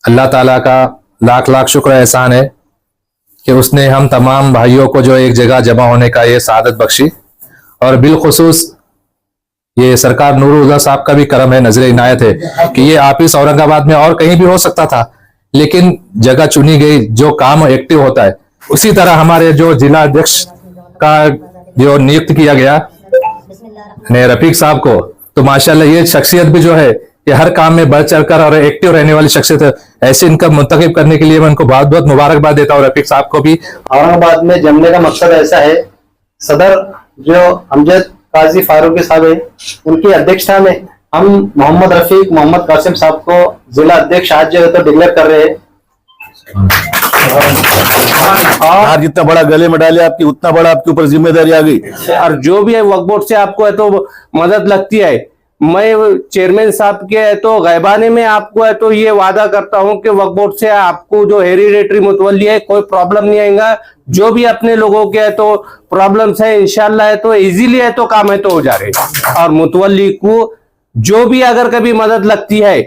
अल्लाह ताला का लाख लाख शुक्र एहसान है कि उसने हम तमाम भाइयों को जो एक जगह जमा होने का ये सादत बख्शी, और बिलखुसूस ये सरकार नूरुल्लाह साहब का भी करम है, नजर इनायत है कि ये ऑफिस औरंगाबाद में और कहीं भी हो सकता था, लेकिन जगह चुनी गई जो काम एक्टिव होता है। उसी तरह हमारे जो जिला अध्यक्ष का जो नियुक्त किया गया रफीक साहब को, तो माशाल्लाह ये शख्सियत भी जो है कि हर काम में बढ़ चढ़कर और एक्टिव रहने वाली शख्सियत है। ऐसे इनका मुंतखब करने के लिए मैं उनको बहुत बहुत मुबारकबाद देता हूँ रफीक साहब को भी। औरंगाबाद में जमने का मकसद ऐसा है, सदर जो अमजद काजी फारूकी साहब है, उनकी अध्यक्षता में हम मोहम्मद रफीक मोहम्मद कासिम साहब को जिला अध्यक्ष आज जो है तो डिक्लेयर कर रहे हैं। और जितना बड़ा गले में डाले आपकी, उतना बड़ा आपके ऊपर जिम्मेदारी आ गई। और जो भी है वक्फ बोर्ड से आपको है तो मदद लगती है। मैं चेयरमैन साहब के है तो गैबाने में आपको है तो ये वादा करता हूं कि वक्फ बोर्ड से आपको जो हेरिडेटरी मुतवल्ली है कोई प्रॉब्लम नहीं आएगा। जो भी अपने लोगों के है तो प्रॉब्लम्स है इंशाल्लाह है तो इजीली है तो काम है तो हो जा रहे। और मुतवल्ली को जो भी अगर कभी मदद लगती है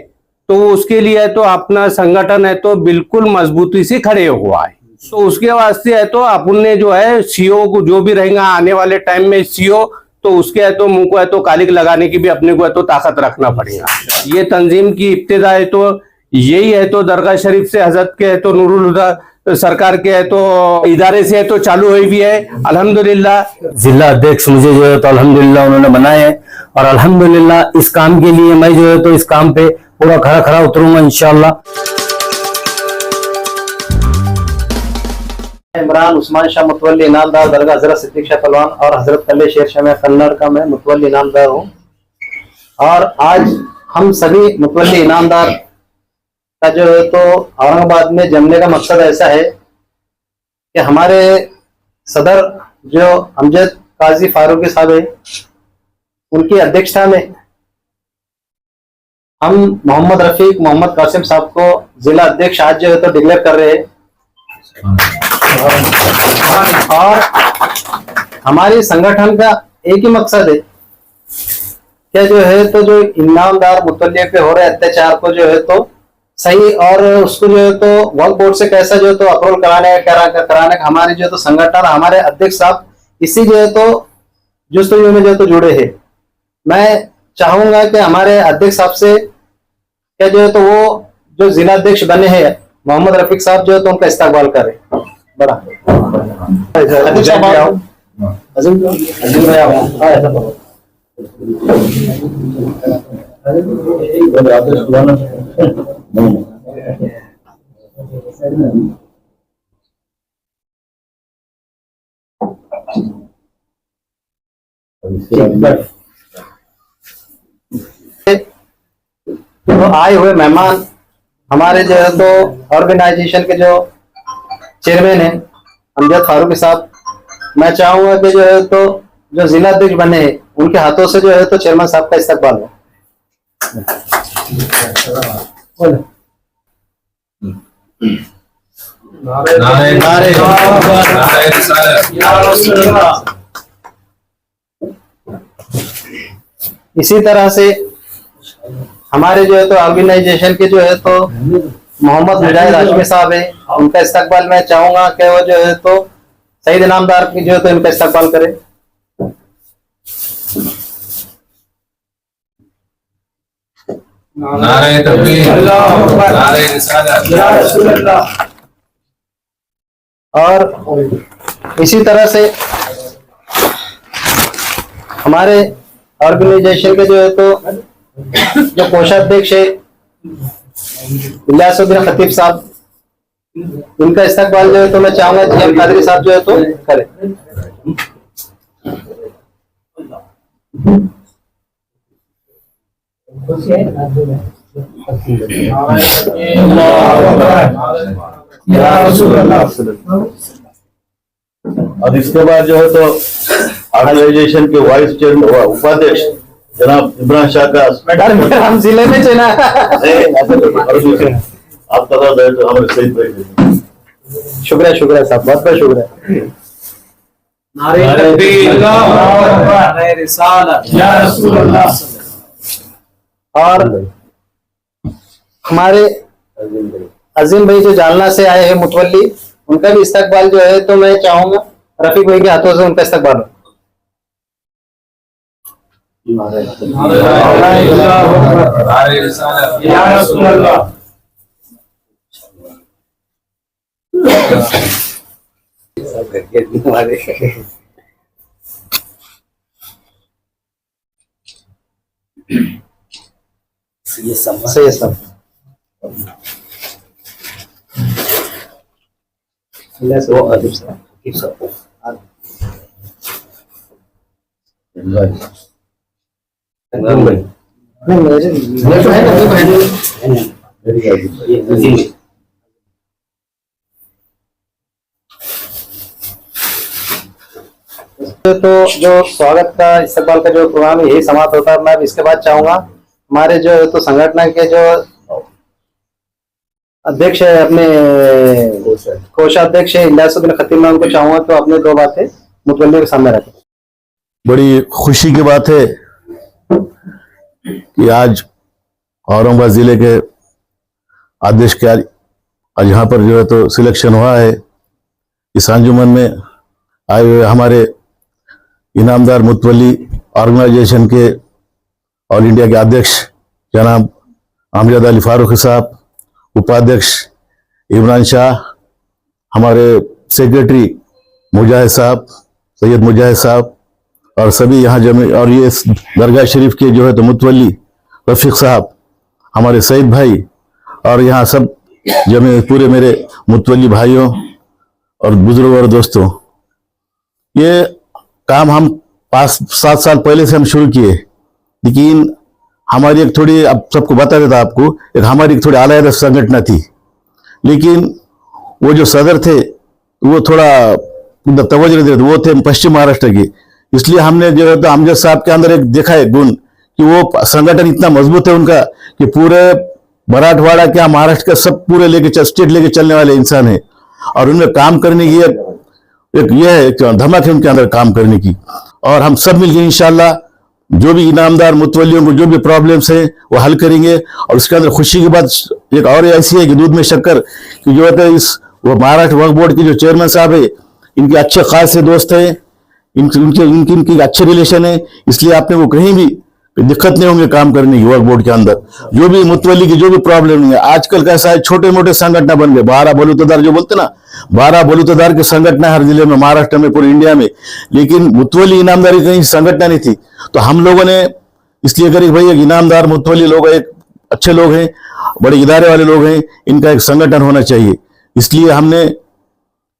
तो उसके लिए है तो अपना संगठन है तो बिल्कुल मजबूती से खड़े हुआ है। तो उसके वास्ते है तो अपन ने जो है सीओ को जो भी रहेगा आने वाले टाइम में सीओ, तो उसके है तो मुंह को है तो कालिक लगाने की भी अपने को है तो ताकत रखना पड़ेगा। ये तंजीम की इब्तिदा है तो यही है तो दरगाह शरीफ से हजरत के है तो नूरुल हुदा सरकार के है तो इदारे से है तो चालू हुई भी है अल्हम्दुलिल्लाह। जिला अध्यक्ष मुझे जो है तो अल्हम्दुलिल्लाह उन्होंने बनाए हैं, और अल्हम्दुलिल्लाह इस काम के लिए मैं जो है तो इस काम पे पूरा खड़ा खड़ा उतरूंगा इंशाअल्लाह। इमरान उस्मान शाह मुतवल्ली इनामदार दरगाह हजरत सिद्दीक शाह पहलवान और हजरत कल्ले शेर शाह में कन्नड़ का मैं मुतवल्ली इनामदार हूँ। और आज हम सभी मुतवल्ली इनामदार का जो है तो औरंगाबाद में जमने का मकसद ऐसा है कि हमारे सदर जो अमजद काजी फारूकी साहब है, उनकी अध्यक्षता में हम मोहम्मद रफीक मोहम्मद कासिम साहब को जिला अध्यक्ष आज जो है तो डिक्लेयर कर रहे हैं। और हमारे संगठन का एक ही मकसद है क्या जो है तो जो इनामदार मुतल्लिक पे हो रहे अत्याचार को जो है तो सही और उसको जो है तो वक्फ बोर्ड से कैसा जो है तो अप्रूवल कराने का हमारे जो है तो संगठन हमारे अध्यक्ष साहब इसी जो है तो जुस्तजू में जो है तो जुड़े हैं। मैं चाहूंगा कि हमारे अध्यक्ष साहब से क्या जो है तो वो जो जिला अध्यक्ष बने हैं मोहम्मद रफीक साहब जो है तो उनका इस्तकबाल करें। बड़ा तो आए हुए मेहमान हमारे जो है तो ऑर्गेनाइजेशन के जो चेयरमैन हैं अमजद फारूकी साहब, मैं चाहूंगा कि जो है तो जो जिला अध्यक्ष बने हैं उनके हाथों से जो है तो चेयरमैन साहब का इस्तकबाल हो। इसी तरह से हमारे जो है तो ऑर्गेनाइजेशन के जो है तो मोहम्मद मुजाहिद हाशमी साहब है, उनका इस्तकबाल मैं चाहूंगा कि वो जो है तो शहीद इनामदार की जो है तो इनका इस्तकबाल करें। नारे तकबीर, नारे रिसालत। और इसी तरह से हमारे ऑर्गेनाइजेशन के जो है तो जो कोषाध्यक्ष है इलियासुद्दीन खतीब साहब, इनका इस्तकबाल जो है तो मैं चाहूंगा जीएम कादरी साहब जो है तो करें। और इसके बाद जो है तो ऑर्गेनाइजेशन के वाइस चेयरमैन उपाध्यक्ष जनाब इमरान शाह का हम जिले में चुना आपका तो हमारे सही। शुक्रिया शुक्रिया साहब, बहुत बहुत शुक्रिया। और हमारे अजीम भाई जो जालना से आए हैं मुतवल्ली, उनका भी इस्तकबाल जो है तो मैं चाहूंगा रफीक भाई के हाथों से उनका इस्तकबाल हो। सही है सब। तो जो स्वागत का इस्तकबाल का जो प्रोग्राम है यही समाप्त होता है। मैं अब इसके बाद चाहूंगा हमारे जो तो संगठन के जो अध्यक्ष है, अपने कोषाध्यक्ष है इलियासुद्दीन खतीब, मैं उनको चाहूंगा तो अपने दो बातें मुतवल्ली के सामने रखें। बड़ी खुशी की बात है कि आज औरंगाबाद जिले के अध्यक्ष के आज यहाँ पर जो है तो सिलेक्शन हुआ है। इस अंजुमन में आए हुए हमारे इनामदार मुतवल्ली ऑर्गेनाइजेशन के ऑल इंडिया के अध्यक्ष जनाब अमजद अली फारूकी साहब, उपाध्यक्ष इमरान शाह, हमारे सेक्रेटरी मुजाहिद साहब, सैयद मुजाहिद साहब, और सभी यहाँ जमे, और ये दरगाह शरीफ के जो है तो मुतवल्ली रफीक साहब, हमारे सईद भाई, और यहाँ सब जमे पूरे मेरे मुतवल्ली भाइयों और बुजुर्गों और दोस्तों। ये काम हम 5-7 साल पहले से हम शुरू किए, लेकिन हमारी एक थोड़ी, अब सबको बता देता आपको, एक हमारी एक थोड़ी अलग संगठन थी, लेकिन वो जो सदर थे वो थोड़ा तवज्जो नहीं देते, वो थे पश्चिम महाराष्ट्र के। इसलिए हमने जो है तो अमजद साहब के अंदर एक देखा है गुण कि वो संगठन इतना मजबूत है उनका कि पूरे मराठवाड़ा क्या महाराष्ट्र का सब पूरे लेके स्टेट लेके चलने वाले इंसान है, और उनमें काम करने की एक ये है, एक धमक है उनके अंदर काम करने की। और हम सब मिलकर इंशाल्लाह जो भी इनामदार मुतवल्लियों को जो भी प्रॉब्लम्स है वो हल करेंगे। और उसके अंदर खुशी की बात एक और ऐसी है कि दूध में शक्कर कि जो है इस वो महाराष्ट्र वक्फ बोर्ड के जो चेयरमैन साहब है, इनके अच्छे खास दोस्त हैं, इनकी अच्छे रिलेशन है, इसलिए आपने वो कहीं भी दिक्कत नहीं होंगे काम करने की। वक्फ बोर्ड के अंदर जो भी मुतवल्ली की जो भी प्रॉब्लम नहीं है, आजकल कैसा है छोटे मोटे संगठन बन गए, 12 बलूतदार जो बोलते ना, 12 बलूतदार के संगठन हर जिले में, महाराष्ट्र में, पूरे इंडिया में, लेकिन मुतवल्ली इनामदारी कहीं संगठन नहीं थी। तो हम लोगों ने इसलिए करी भाई एक इनामदार मुतवल्ली लोग एक अच्छे लोग हैं, बड़े इदारे वाले लोग हैं, इनका एक संगठन होना चाहिए, इसलिए हमने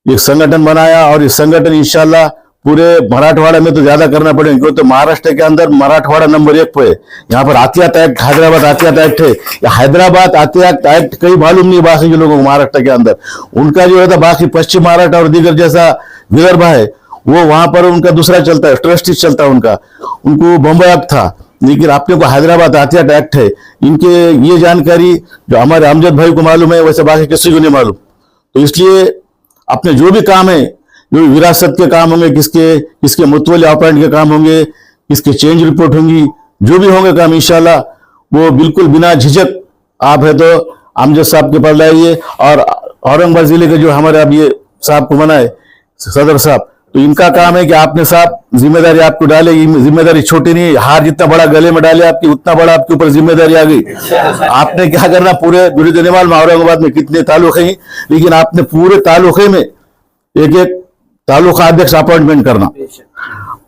एक संगठन बनाया। और इस संगठन इंशाल्लाह पूरे मराठवाड़ा में तो ज्यादा करना पड़ेगा, क्योंकि तो महाराष्ट्र के अंदर मराठवाड़ा नंबर 1 पे है। यहाँ पर आतियात एक्ट, हैदराबाद आतियात एक्ट है, या हैदराबाद आतियात एक्ट कहीं मालूम नहीं बाकी के लोगों को महाराष्ट्र के अंदर, उनका जो है तो बाकी पश्चिम महाराष्ट्र और दीगर जैसा विदर्भ है वो वहां पर उनका दूसरा चलता है, ट्रस्टी चलता है उनका, उनको बम्बई एक्ट था, लेकिन अपने को हैदराबाद आतियात एक्ट है। इनके ये जानकारी जो हमारे अमजद भाई को मालूम है वैसे बाकी किसी को नहीं मालूम। तो इसलिए अपने जो भी काम है, जो विरासत के काम होंगे, किसके मुतवल्ली अपॉइंट के काम होंगे, किसके चेंज रिपोर्ट होंगी, जो भी होंगे काम इंशाल्लाह वो बिल्कुल बिना झिझक आप है तो अमजद साहब के पास लाइए। और औरंगाबाद जिले के जो हमारे अब ये साहब को बनाए सदर साहब, तो इनका काम है कि आपने साहब जिम्मेदारी आपको डाले, जिम्मेदारी छोटी नहीं है, हार जितना बड़ा गले में डाले आपकी उतना बड़ा आपके ऊपर जिम्मेदारी आ गई। आपने क्या करना, पूरे दुरीदनेवाल में औरंगाबाद में कितने तालुके हैं, लेकिन आपने पूरे तालुके में एक एक तालुका अध्यक्ष अपॉइंटमेंट करना,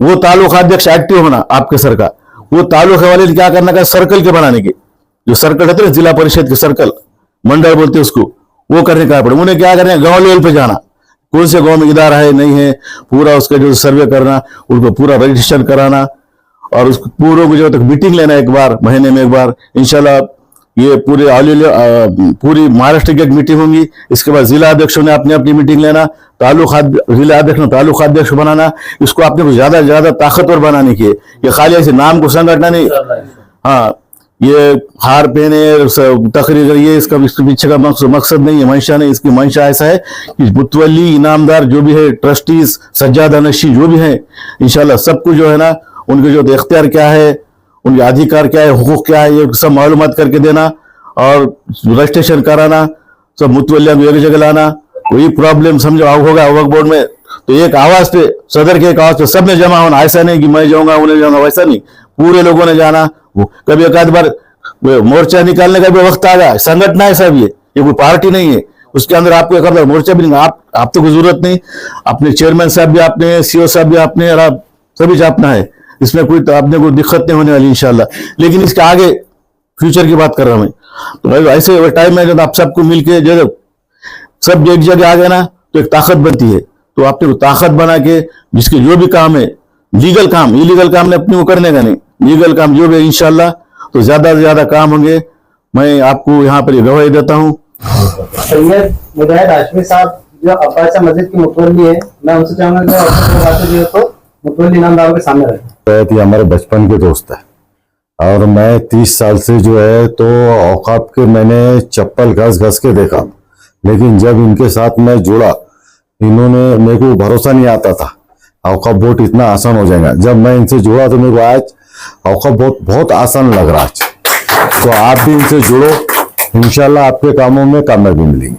वो तालुका अध्यक्ष एक्टिव होना आपके सर का, वो तालुके वाले क्या करना का सर्कल के बनाने के, जो सर्कल रहते हैं जिला परिषद के सर्कल मंडल बोलते हैं उसको, वो करने का पड़े। उन्हें क्या करना है, गांव लेवल पे जाना, कौन से गांव में इदारा है नहीं है, पूरा उसका जो सर्वे करना, उनको पूरा रजिस्ट्रेशन कराना, और उसको पूरों को जो तक मीटिंग लेना एक बार महीने में एक बार इंशाल्लाह। ये पूरे पूरी महाराष्ट्र की एक मीटिंग होंगी, इसके बाद जिला अध्यक्षों ने अपनी अपनी मीटिंग लेना, जिला अध्यक्ष ने तालुका अध्यक्ष बनाना, इसको आपने को ज्यादा से ज्यादा ताकतवर बनाने की। ये खाली ऐसे नाम को संगठन नहीं, हाँ ये हार पहने तकरीर ये इसका पीछे का मकसद नहीं है, मंशा नहीं। इसकी मंशा ऐसा है कि मुतवल्ली इनामदार जो भी है, ट्रस्टीज सज्जादानशी जो भी है, इंशाल्लाह सबको जो है ना उनके जो इख्तियार क्या है, उनके अधिकार क्या है, हुकूक क्या है, ये सब मालूमात करके देना। और रजिस्ट्रेशन कराना, सब मुतवल्लियां को एक जगह लाना, कोई प्रॉब्लम समझो होगा वक्फ बोर्ड में तो एक आवाज पे, सदर के एक आवाज पे सबने जमा होना। ऐसा नहीं कि मैं जाऊंगा उन्हें जाऊंगा, वैसा नहीं, पूरे लोगों ने जाना। कभी एक आध बार मोर्चा निकालने का भी वक्त आ गया। संगठन है सब, ये कोई पार्टी नहीं है, उसके अंदर आपको एक आध मोर्चा भी नहीं, आप तो कोई जरूरत नहीं, अपने चेयरमैन साहब भी आपने, सीओ साहब भी आपने, और आप सभी चापना है, इसमें कोई तो आपने कोई दिक्कत नहीं होने वाली इंशाल्लाह। लेकिन इसके आगे फ्यूचर की बात कर रहा हूं मैं, तो ऐसे टाइम में जब आप सबको मिलके जब सब एक जगह आ गए ना तो एक ताकत बनती है। तो आपने ताकत बना के जिसके जो भी काम है, लीगल काम, इलीगल काम ने अपने को करने का नहीं, लीगल काम जो भी है इंशाल्लाह तो ज्यादा से ज्यादा काम होंगे। मैं आपको यहाँ पर गवाही देता हूँ। सैयद मुजाहिद हाशमी साहब जो अब्बासा मस्जिद की मुतवल्ली है, मैं उनसे चाहूंगा कि अपनी बातें जो है तो मुतवल्ली इनामदारों के सामने रखें। ये हमारे बचपन के दोस्त है और मैं 30 साल से जो है तो औकाफ के मैंने चप्पल घस घस के देखा, लेकिन जब इनके साथ मैं जुड़ा, इन्होंने, मेरे को भरोसा नहीं आता था औकाफ बोर्ड इतना आसान हो जाएगा। जब मैं इनसे जुड़ा तो मेरे को आज औकाफ बोर्ड बहुत आसान लग रहा है। तो आप भी इनसे जुड़ो, इंशाल्लाह आपके कामों में कामयाबी मिलेगी।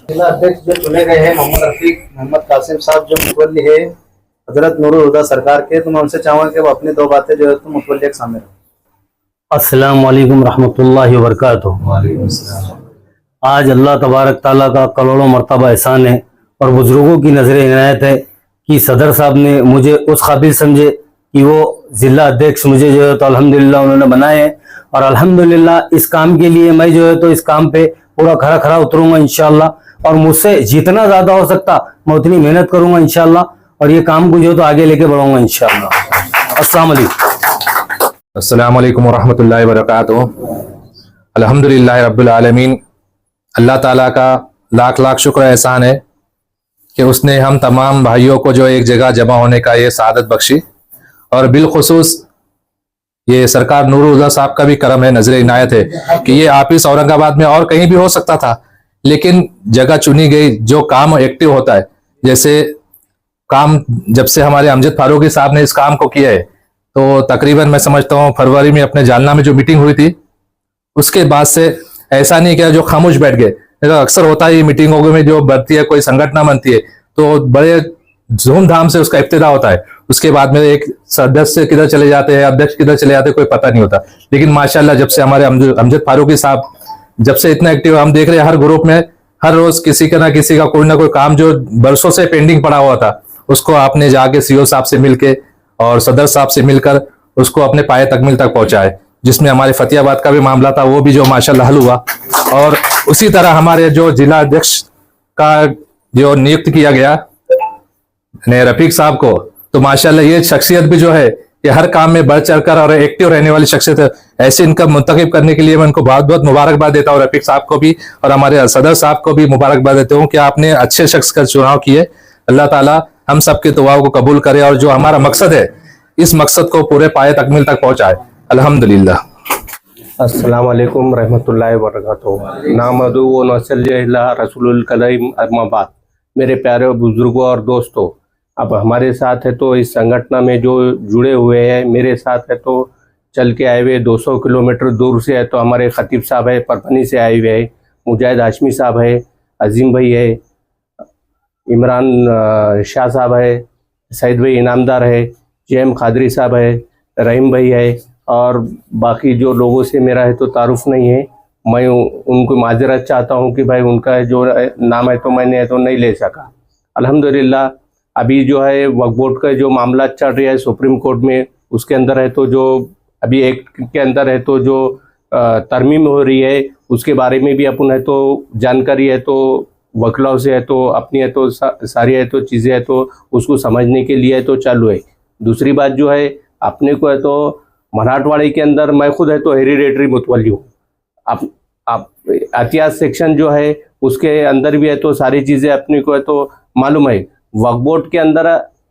जिला अध्यक्ष जो चुने गए हैं मोहम्मद रफीक मोहम्मद कासिम साहब जो मुतवल्ली है हजरत नूरुल हुदा सरकार के, तो मैं उनसे चाहूंगा कि वो अपनी दो बातें जो है तो मुतवल्ली के सामने रखें। अस्सलाम वालेकुम रहमतुल्लाहि व बरकातुहू। आज अल्लाह तबारक ताला का करोड़ों मरतबा एहसान है और बुजुर्गों की नजर इनायत है कि सदर साहब ने मुझे उस काबिल समझे कि वो जिला अध्यक्ष मुझे जो है तो अल्हम्दुलिल्लाह उन्होंने बनाए हैं। और अल्हम्दुलिल्लाह इस काम के लिए मैं जो है तो इस काम पे पूरा खरा खरा उतरूंगा इंशाल्लाह, और मुझसे जितना ज्यादा हो सकता मैं उतनी मेहनत करूंगा इंशाल्लाह, और ये काम को जो है तो आगे लेके बढ़ूंगा इंशाल्लाह। अस्सलाम वालेकुम। अस्सलाम वालेकुम वरहमतुल्लाहि वबरकातुहू। अल्हम्दुलिल्लाह रब्बिल आलमीन। अल्लाह ताला का लाख लाख शुक्र एहसान है कि उसने हम तमाम भाइयों को जो एक जगह जमा होने का ये सादत बख्शी, और बिलखुसूस ये सरकार नूरुल हुदा साहब का भी करम है, नजर इनायत है कि ये ऑफिस औरंगाबाद में और कहीं भी हो सकता था, लेकिन जगह चुनी गई जो काम एक्टिव होता है। जैसे काम जब से हमारे अमजद फारूकी साहब ने इस काम को किया है, तो तकरीबन मैं समझता हूँ फरवरी में अपने जालना में जो मीटिंग हुई थी, उसके बाद से ऐसा नहीं किया जो खामोश बैठ गए। तो अक्सर होता है ये मीटिंगों में जो बनती है, कोई संगठन बनती है तो बड़े धूमधाम से उसका इब्तिदा होता है, उसके बाद में एक सदस्य किधर चले जाते हैं, अध्यक्ष किधर चले जाते हैं, कोई पता नहीं होता। लेकिन माशाल्लाह जब से हमारे अमजद फारूकी साहब जब से इतना एक्टिव, हम देख रहे हैं हर ग्रुप में हर रोज किसी का ना किसी का कोई ना कोई काम जो बरसों से पेंडिंग पड़ा हुआ था, उसको आपने जाके सीओ साहब से मिलके और सदर साहब से मिलकर उसको अपने पाए तकमील तक पहुंचाए। जिसमें हमारे फतियाबाद का भी मामला था, वो भी जो माशाल्लाह हल हुआ। और उसी तरह हमारे जो जिला अध्यक्ष का जो नियुक्त किया गया रफीक साहब को, तो माशाल्लाह ये शख्सियत भी जो है ये हर काम में बढ़ चढ़कर और एक्टिव रहने वाली शख्सियत है। ऐसे इनका मुंतखब करने के लिए मैं उनको बहुत बहुत मुबारकबाद देता हूँ, रफीक साहब को भी और हमारे सदर साहब को भी मुबारकबाद देता हूँ कि आपने अच्छे शख्स का चुनाव किए। अल्लाह ताला हम सबके दुआओं को कबूल करे और जो हमारा मकसद है इस मकसद को पूरे पाए तकमील तक पहुंचाए। अल्हम्दुलिल्लाह। अस्सलाम वालेकुम रहमतुल्लाहि व बरकातुहू। नामदू व नसल्ली अला रसूलुल करीम, अम्मा बाद। मेरे प्यारे बुजुर्गों और दोस्तों, अब हमारे साथ है तो इस संगठन में जो जुड़े हुए हैं, मेरे साथ है तो चल के आए हुए 200 किलोमीटर दूर से है तो हमारे खतीब साहब है, परभनी से आए हुए हैं, मुजाहिद हाशमी साहब है, अजीम भाई है, इमरान शाह साहब है, सईद भाई इनामदार है, जेएम खादरी साहब है, रहीम भाई है, और बाकी जो लोगों से मेरा है तो तारुफ नहीं है। मैं उनको माजरत चाहता हूं कि भाई उनका जो नाम है तो मैंने है तो नहीं ले सका। अल्हम्दुलिल्लाह अभी जो है वक्फ बोर्ड का जो मामला चल रहा है सुप्रीम कोर्ट में, उसके अंदर है तो जो अभी एक्ट के अंदर है तो जो तरमीम हो रही है उसके बारे में भी अपन है तो जानकारी है तो वकलाओं से है तो अपनी है तो सारी है तो चीज़ें है तो उसको समझने के लिए है तो चालू है। दूसरी बात जो है अपने को है तो मराठवाड़े के अंदर मैं खुद है तो हेरिडेटरी मुतवल्ली हूँ। आप एहतियात सेक्शन जो है उसके अंदर भी है तो सारी चीज़ें अपने को है तो मालूम है। वक्फ बोर्ड के अंदर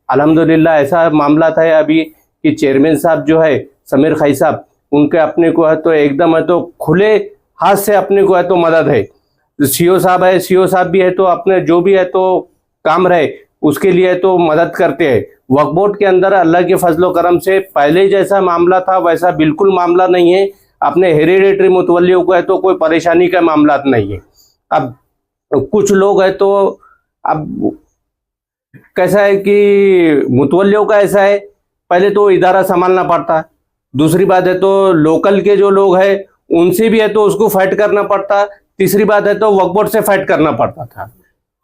अल्हम्दुलिल्लाह ऐसा मामला था अभी कि चेयरमैन साहब जो है समीर खाई साहब, उनके अपने को है तो एकदम है तो खुले हाथ से अपने को है तो मदद है। सीओ साहब है, सीओ साहब भी है तो अपने जो भी है तो काम रहे उसके लिए तो मदद करते हैं। वक्फ बोर्ड के अंदर अल्लाह के फजलो करम से पहले जैसा मामला था वैसा बिल्कुल मामला नहीं है। अपने हेरिडेटरी मुतवल्लियों को है तो कोई परेशानी का मामला नहीं है। अब कुछ लोग है तो अब कैसा है कि मुतवल्लियों का ऐसा है, पहले तो इदारा संभालना पड़ता, दूसरी बात है तो लोकल के जो लोग हैं उनसे भी है तो उसको फाइट करना पड़ता, तीसरी बात है तो वक्फ बोर्ड से फाइट करना पड़ता था।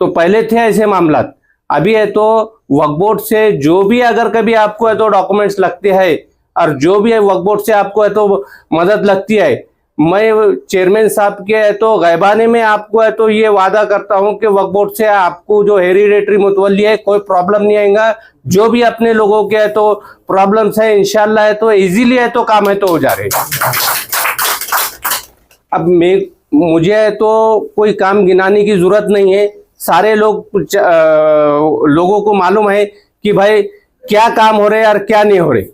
तो पहले थे ऐसे मामला, अभी है तो वक्फ बोर्ड से जो भी अगर कभी आपको है तो डॉक्यूमेंट्स लगते हैं और जो भी है वक्फ बोर्ड से आपको है तो मदद लगती है, मैं चेयरमैन साहब के है तो गैबाने में आपको है तो ये वादा करता हूं कि वक्फ बोर्ड से आपको जो हेरिडेटरी मुतवल्ली है कोई प्रॉब्लम नहीं आएगा। जो भी अपने लोगों के है तो प्रॉब्लम्स है इंशाल्लाह है तो इजीली है तो काम है तो हो जा रहे। अब मुझे है तो कोई काम गिनाने की जरूरत नहीं है, सारे लोगों को मालूम है कि भाई क्या काम हो रहे और क्या नहीं हो रहे,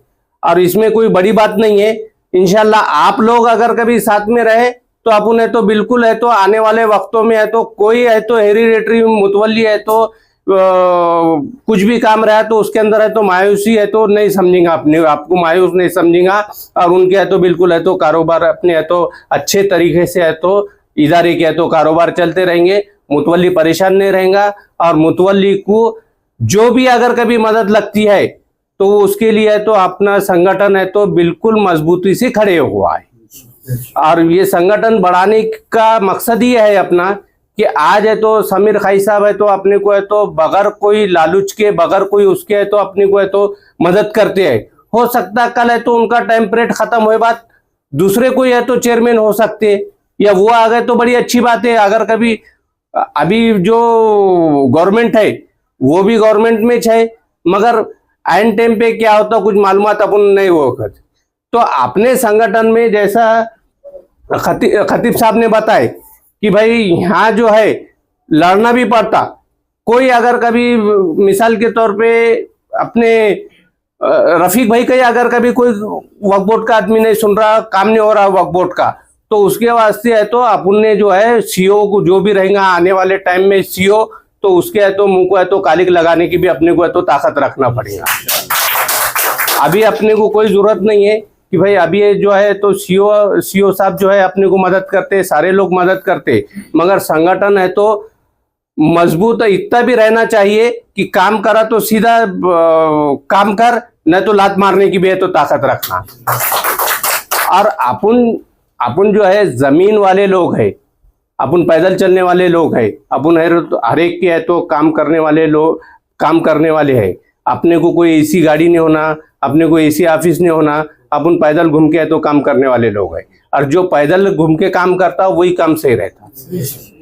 और इसमें कोई बड़ी बात नहीं है। इंशाल्लाह आप लोग अगर कभी साथ में रहे तो अपन है तो बिल्कुल है तो आने वाले वक्तों में है तो कोई है तो हेरिडेटरी मुतवल्ली है तो कुछ भी काम रहा तो उसके अंदर है तो मायूसी है तो नहीं समझेगा, अपने आपको मायूस नहीं समझेगा, और उनके है तो बिल्कुल है तो कारोबार अपने है तो अच्छे तरीके से है तो इदारे के है तो कारोबार चलते रहेंगे, मुतवल्ली परेशान नहीं रहेगा, और मुतवल्ली को जो भी अगर कभी मदद लगती है तो उसके लिए तो अपना संगठन है तो बिल्कुल मजबूती से खड़े हुआ है। और ये संगठन बढ़ाने का मकसद ये है अपना कि आज है तो समीर खाई साहब है तो अपने को है तो बगैर कोई लालच के बगैर कोई उसके है तो अपने को है तो मदद करते हैं। हो सकता कल है तो उनका टाइम पीरियड खत्म हुए बाद दूसरे कोई है तो चेयरमैन हो सकते हैं, या वो आ गए तो बड़ी अच्छी बात है। अगर कभी अभी जो गवर्नमेंट है वो भी गवर्नमेंट में है, मगर एंड टाइम पे क्या होता कुछ मालूमात अपन नहीं वो कर। तो अपने संगठन में जैसा खतीब साहब ने बताया कि भाई यहाँ जो है लड़ना भी पड़ता, कोई अगर कभी मिसाल के तौर पे अपने रफीक भाई का अगर कभी कोई वक्फ बोर्ड का आदमी नहीं सुन रहा, काम नहीं हो रहा वक्फ बोर्ड का, तो उसके वास्ते है तो अपन ने जो है सीओ को जो भी रहेगा आने वाले टाइम में सीओ, तो उसके है तो मुंह को है तो कालिक लगाने की भी अपने को है तो ताकत रखना पड़ेगा। अभी अपने को कोई जरूरत नहीं है कि भाई अभी ये जो है तो सीओ साहब जो है अपने को मदद करते, सारे लोग मदद करते, मगर संगठन है तो मजबूत इतना भी रहना चाहिए कि काम करा तो सीधा काम कर, न तो लात मारने की भी है तो ताकत रखना। और अपन जो है जमीन वाले लोग है, अपन पैदल चलने वाले लोग हैं, अपन हर एक के है तो काम करने वाले लोग काम करने वाले हैं। अपने को कोई एसी गाड़ी नहीं होना, अपने को एसी ऑफिस नहीं होना, अपन पैदल घूम के है तो काम करने वाले लोग हैं। और जो पैदल घूम के काम करता वही काम सही रहता,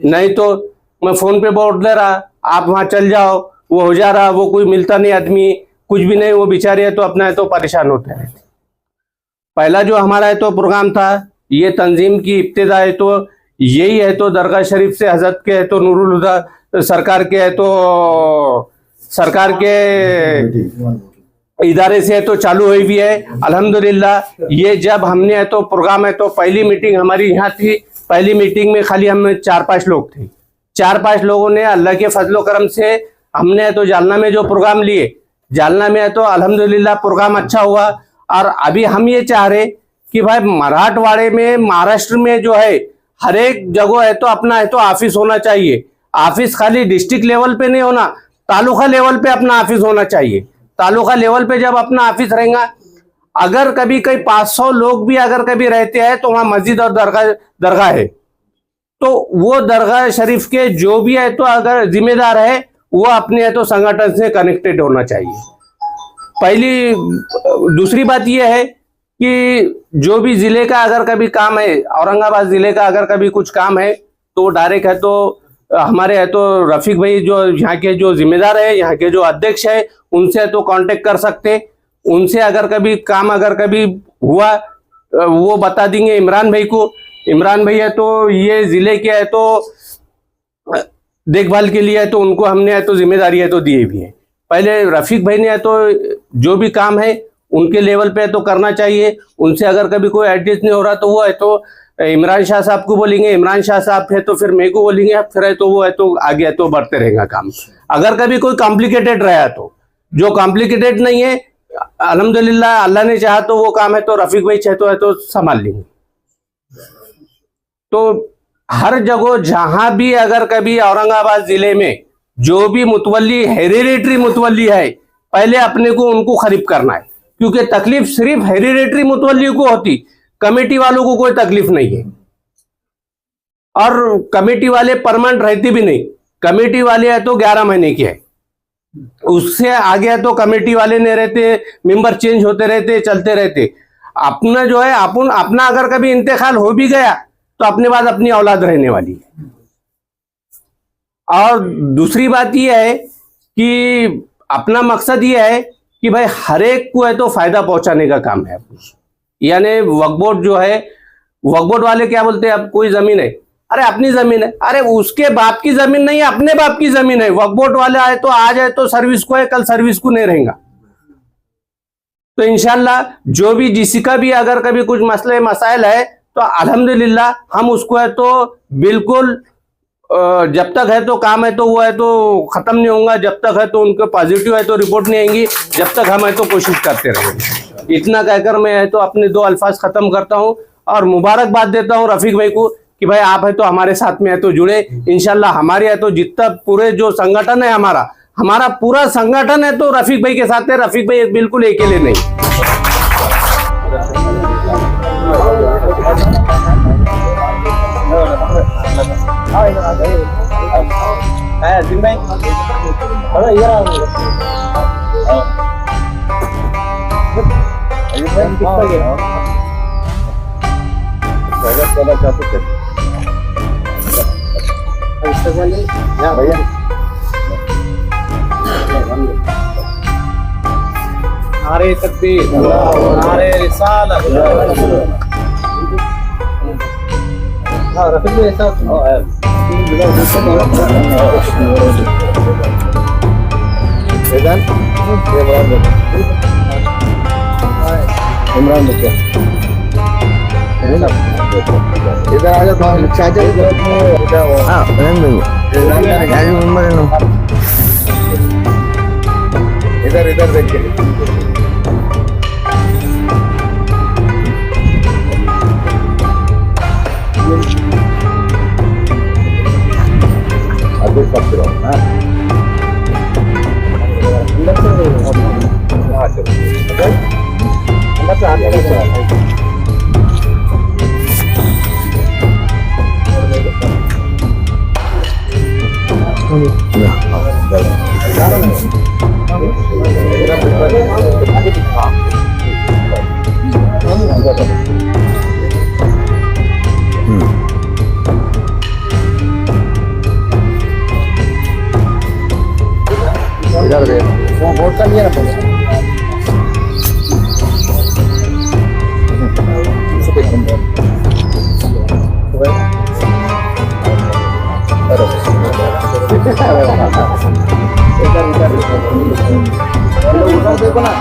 नहीं तो मैं फोन पे बोल दे रहा आप वहां चल जाओ वो हो जा रहा, वो कोई मिलता नहीं आदमी, कुछ भी नहीं, वो बेचारे है तो अपना है तो परेशान होते रहते। पहला जो हमारा है तो प्रोग्राम था ये तंजीम की इब्तिदा है तो यही है तो दरगाह शरीफ से हजरत के है तो नूरुल हुदा सरकार के है तो सरकार के इदारे से है तो चालू हुई भी है अल्हम्दुलिल्लाह। ये जब हमने है तो प्रोग्राम है तो पहली मीटिंग हमारी यहाँ थी, पहली मीटिंग में खाली हम 4-5 लोग थे, 4-5 लोगों ने अल्लाह के फजलो करम से हमने है तो जालना में जो प्रोग्राम लिए, जालना में है तो अल्हम्दुलिल्लाह प्रोग्राम अच्छा हुआ। और अभी हम ये चाह रहे कि भाई मराठवाड़े में महाराष्ट्र में जो है हर एक जगह है तो अपना है तो ऑफिस होना चाहिए। ऑफिस खाली डिस्ट्रिक्ट लेवल पे नहीं होना, तालुका लेवल पे अपना ऑफिस होना चाहिए। तालुका लेवल पे जब अपना ऑफिस रहेगा, अगर कभी कई 500 लोग भी अगर कभी रहते हैं तो वहां मस्जिद और दरगाह है, तो वो दरगाह शरीफ के जो भी है तो अगर जिम्मेदार है वो अपने है तो संगठन से कनेक्टेड होना चाहिए। पहली दूसरी बात यह है कि जो भी जिले का अगर कभी काम है, औरंगाबाद जिले का अगर कभी कुछ काम है तो डायरेक्ट है तो हमारे है तो रफीक भाई जो यहाँ के जो जिम्मेदार है, यहाँ के जो अध्यक्ष है, उनसे तो कांटेक्ट कर सकते, उनसे अगर कभी काम अगर कभी हुआ वो बता देंगे इमरान भाई को। इमरान भाई है तो ये जिले के है तो देखभाल के लिए है तो उनको हमने है तो जिम्मेदारी है तो दिए भी है। पहले रफीक भाई ने है तो जो भी काम है उनके लेवल पे तो करना चाहिए, उनसे अगर कभी कोई एडजस्ट नहीं हो रहा तो वो है तो इमरान शाह साहब को बोलेंगे, इमरान शाह साहब है तो फिर मेरे को बोलेंगे, फिर है तो वो है तो आगे है तो बढ़ते रहेगा काम। अगर कभी कोई कॉम्प्लिकेटेड रहा तो, जो कॉम्प्लिकेटेड नहीं है अल्हम्दुलिल्लाह अल्लाह ने चाहा तो वो काम है तो रफीक भाई चाहे तो है तो संभाल लेंगे। तो हर जगह जहां भी अगर कभी औरंगाबाद जिले में जो भी मुतवल्ली हेरिडेटरी मुतवल्ली है, पहले अपने को उनको खरीफ करना है, क्योंकि तकलीफ सिर्फ हेरिडेटरी मुतवल्ली को होती, कमेटी वालों को कोई तकलीफ नहीं है। और कमेटी वाले परमानेंट रहते भी नहीं, कमेटी वाले है तो 11 महीने की है, उससे आगे है तो कमेटी वाले नहीं रहते, मेंबर चेंज होते रहते, चलते रहते। अपना जो है अपन अपना अगर कभी इंतकाल हो भी गया तो अपने बाद अपनी औलाद रहने वाली है। और दूसरी बात यह है कि अपना मकसद यह है कि भाई हर एक को है तो फायदा पहुंचाने का काम है। यानी वक्फ बोर्ड जो है, वक्फ बोर्ड वाले क्या बोलते हैं, अब कोई जमीन है, अरे अपनी जमीन है, अरे उसके बाप की जमीन नहीं है, अपने बाप की जमीन है। वक्फ बोर्ड वाले आए तो आज है तो सर्विस को है, कल सर्विस को नहीं रहेगा। तो इंशाल्लाह जो भी जिसका भी अगर कभी कुछ मसले मसाइल है तो अल्हम्दुलिल्लाह हम उसको है तो बिल्कुल जब तक है तो काम है तो वो है तो खत्म नहीं होगा, जब तक है तो उनको पॉजिटिव है तो रिपोर्ट नहीं आएंगी, जब तक हम है तो कोशिश करते रहेंगे। इतना कहकर मैं है तो अपने 2 अल्फाज खत्म करता हूं और मुबारकबाद देता हूं रफीक भाई को कि भाई आप है तो हमारे साथ में है तो जुड़े। इंशाल्लाह हमारे है तो जितना पूरे जो संगठन है हमारा पूरा संगठन है तो रफीक भाई के साथ है। रफीक भाई बिल्कुल अकेले नहीं। नारे तकबीर, नारे रिसालत। रफीक भाई ऐसा इमरान इधर आ जाओ, इधर इधर देखिए। वोट का लिया देखो ना।